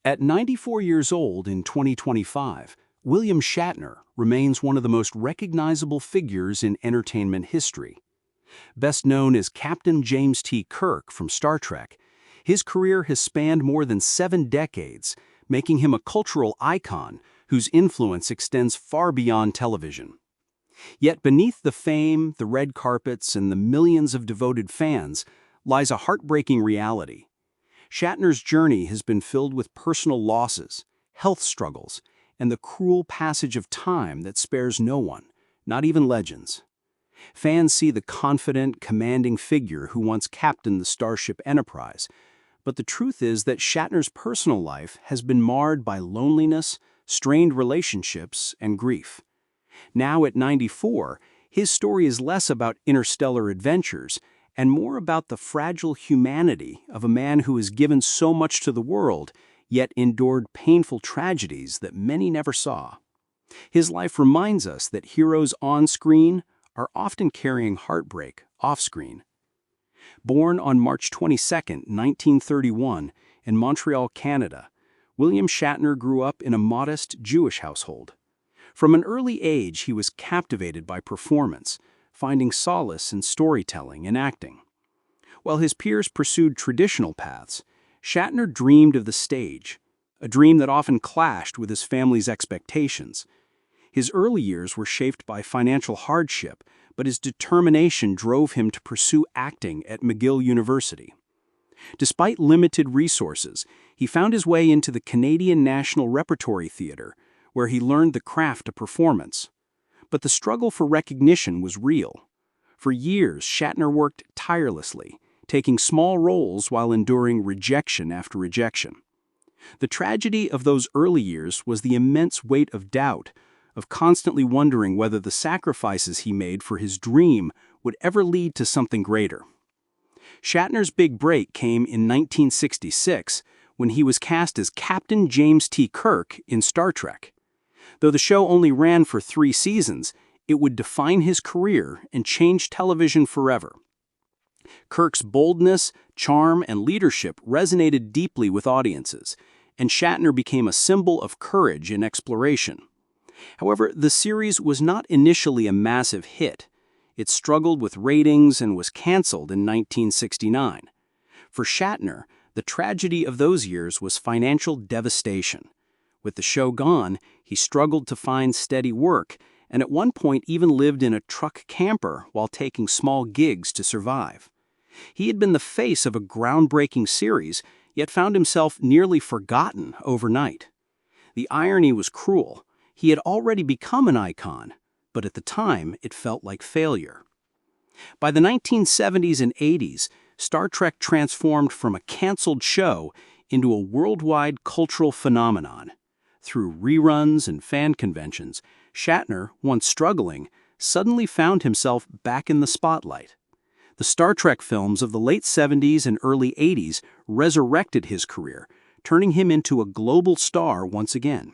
At 94 years old in 2025, William Shatner remains one of the most recognizable figures in entertainment history. Best known as Captain James T. Kirk from Star Trek, his career has spanned more than 7 decades, making him a cultural icon whose influence extends far beyond television. Yet beneath the fame, the red carpets, and the millions of devoted fans lies a heartbreaking reality. Shatner's journey has been filled with personal losses, health struggles, and the cruel passage of time that spares no one, not even legends. Fans see the confident, commanding figure who once captained the Starship Enterprise, but the truth is that Shatner's personal life has been marred by loneliness, strained relationships, and grief. Now at 94, his story is less about interstellar adventures and more about the fragile humanity of a man who has given so much to the world, yet endured painful tragedies that many never saw. His life reminds us that heroes on screen are often carrying heartbreak off-screen. Born on March 22, 1931, in Montreal, Canada, William Shatner grew up in a modest Jewish household. From an early age, he was captivated by performance, finding solace in storytelling and acting. While his peers pursued traditional paths, Shatner dreamed of the stage, a dream that often clashed with his family's expectations. His early years were shaped by financial hardship, but his determination drove him to pursue acting at McGill University. Despite limited resources, he found his way into the Canadian National Repertory Theatre, where he learned the craft of performance. But the struggle for recognition was real. For years, Shatner worked tirelessly, taking small roles while enduring rejection after rejection. The tragedy of those early years was the immense weight of doubt, of constantly wondering whether the sacrifices he made for his dream would ever lead to something greater. Shatner's big break came in 1966 when he was cast as Captain James T. Kirk in Star Trek. Though the show only ran for 3 seasons, it would define his career and change television forever. Kirk's boldness, charm, and leadership resonated deeply with audiences, and Shatner became a symbol of courage and exploration. However, the series was not initially a massive hit. It struggled with ratings and was canceled in 1969. For Shatner, the tragedy of those years was financial devastation. With the show gone, he struggled to find steady work, and at one point even lived in a truck camper while taking small gigs to survive. He had been the face of a groundbreaking series, yet found himself nearly forgotten overnight. The irony was cruel. He had already become an icon, but at the time it felt like failure. By the 1970s and 80s, Star Trek transformed from a canceled show into a worldwide cultural phenomenon. Through reruns and fan conventions, Shatner, once struggling, suddenly found himself back in the spotlight. The Star Trek films of the late 70s and early 80s resurrected his career, turning him into a global star once again.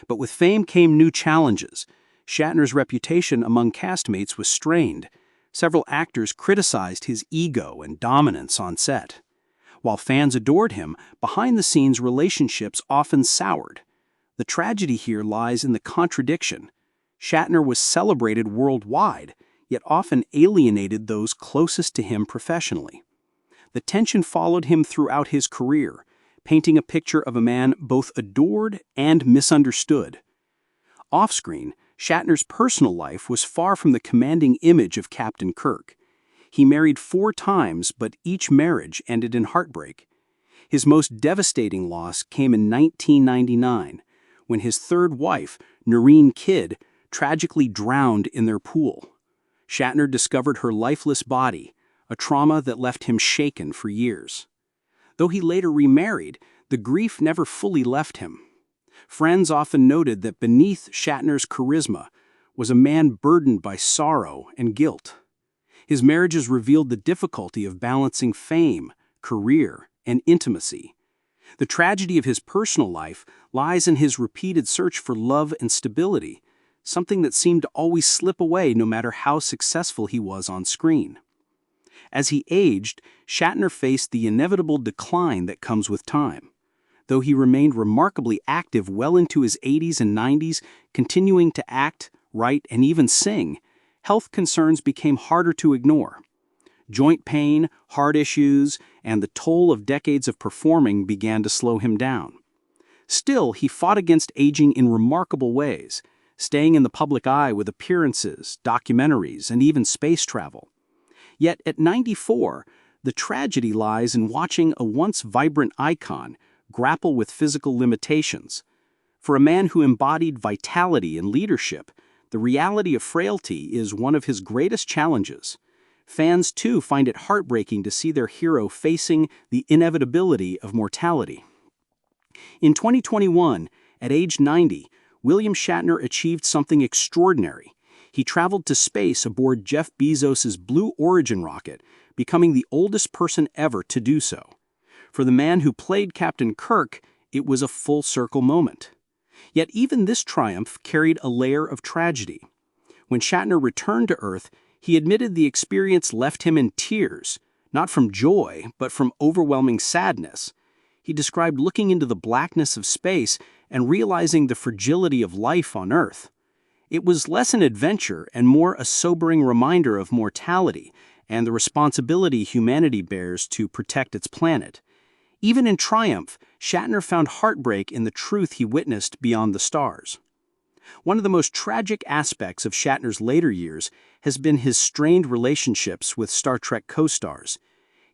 But with fame came new challenges. Shatner's reputation among castmates was strained. Several actors criticized his ego and dominance on set. While fans adored him, behind-the-scenes relationships often soured. The tragedy here lies in the contradiction. Shatner was celebrated worldwide, yet often alienated those closest to him professionally. The tension followed him throughout his career, painting a picture of a man both adored and misunderstood. Off-screen, Shatner's personal life was far from the commanding image of Captain Kirk. He married 4 times, but each marriage ended in heartbreak. His most devastating loss came in 1999, when his 3rd wife, Noreen Kidd, tragically drowned in their pool. Shatner discovered her lifeless body, a trauma that left him shaken for years. Though he later remarried, the grief never fully left him. Friends often noted that beneath Shatner's charisma was a man burdened by sorrow and guilt. His marriages revealed the difficulty of balancing fame, career, and intimacy. The tragedy of his personal life lies in his repeated search for love and stability, something that seemed to always slip away no matter how successful he was on screen. As he aged, Shatner faced the inevitable decline that comes with time. Though he remained remarkably active well into his 80s and 90s, continuing to act, write, and even sing, health concerns became harder to ignore. Joint pain, heart issues, and the toll of decades of performing began to slow him down. Still, he fought against aging in remarkable ways, staying in the public eye with appearances, documentaries, and even space travel. Yet at 94, the tragedy lies in watching a once vibrant icon grapple with physical limitations. For a man who embodied vitality and leadership, the reality of frailty is one of his greatest challenges. Fans, too, find it heartbreaking to see their hero facing the inevitability of mortality. In 2021, at age 90, William Shatner achieved something extraordinary. He traveled to space aboard Jeff Bezos' Blue Origin rocket, becoming the oldest person ever to do so. For the man who played Captain Kirk, it was a full-circle moment. Yet even this triumph carried a layer of tragedy. When Shatner returned to Earth, he admitted the experience left him in tears, not from joy, but from overwhelming sadness. He described looking into the blackness of space and realizing the fragility of life on Earth. It was less an adventure and more a sobering reminder of mortality and the responsibility humanity bears to protect its planet. Even in triumph, Shatner found heartbreak in the truth he witnessed beyond the stars. One of the most tragic aspects of Shatner's later years has been his strained relationships with Star Trek co-stars.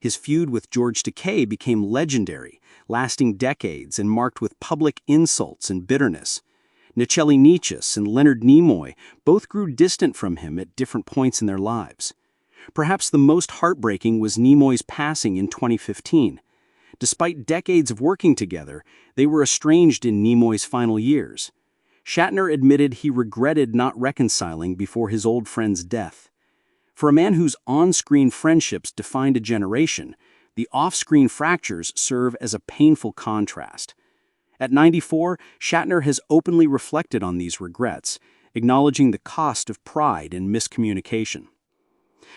His feud with George Takei became legendary, lasting decades and marked with public insults and bitterness. Nichelle Nichis and Leonard Nimoy both grew distant from him at different points in their lives. Perhaps the most heartbreaking was Nimoy's passing in 2015. Despite decades of working together, they were estranged in Nimoy's final years. Shatner admitted he regretted not reconciling before his old friend's death. For a man whose on-screen friendships defined a generation, the off-screen fractures serve as a painful contrast. At 94, Shatner has openly reflected on these regrets, acknowledging the cost of pride and miscommunication.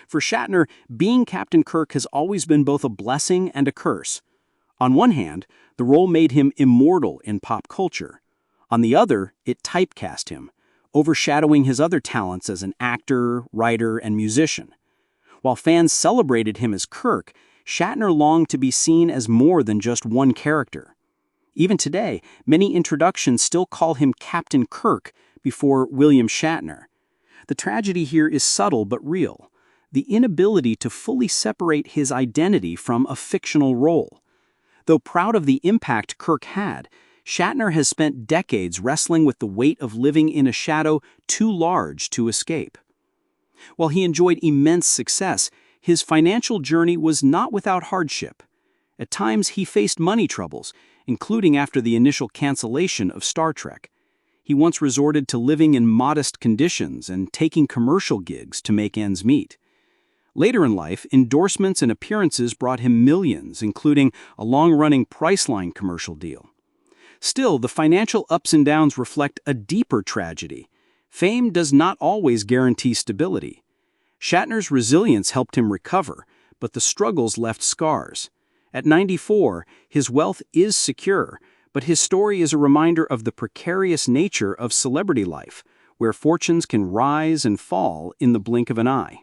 For Shatner, being Captain Kirk has always been both a blessing and a curse. On one hand, the role made him immortal in pop culture. On the other, it typecast him, overshadowing his other talents as an actor, writer, and musician. While fans celebrated him as Kirk, Shatner longed to be seen as more than just one character. Even today, many introductions still call him Captain Kirk before William Shatner. The tragedy here is subtle but real, the inability to fully separate his identity from a fictional role. Though proud of the impact Kirk had, Shatner has spent decades wrestling with the weight of living in a shadow too large to escape. While he enjoyed immense success, his financial journey was not without hardship. At times, he faced money troubles, including after the initial cancellation of Star Trek. He once resorted to living in modest conditions and taking commercial gigs to make ends meet. Later in life, endorsements and appearances brought him millions, including a long-running Priceline commercial deal. Still, the financial ups and downs reflect a deeper tragedy. Fame does not always guarantee stability. Shatner's resilience helped him recover, but the struggles left scars. At 94, his wealth is secure, but his story is a reminder of the precarious nature of celebrity life, where fortunes can rise and fall in the blink of an eye.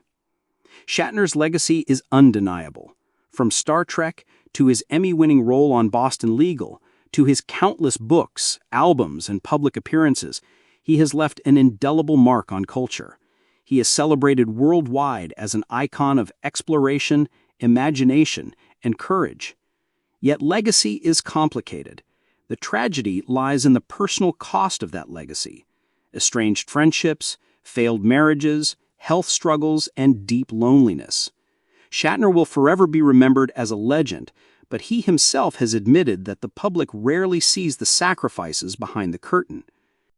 Shatner's legacy is undeniable. From Star Trek to his Emmy-winning role on Boston Legal, to his countless books, albums, and public appearances, he has left an indelible mark on culture. He is celebrated worldwide as an icon of exploration, imagination, and courage. Yet legacy is complicated. The tragedy lies in the personal cost of that legacy. Estranged friendships, failed marriages, health struggles, and deep loneliness. Shatner will forever be remembered as a legend, but he himself has admitted that the public rarely sees the sacrifices behind the curtain.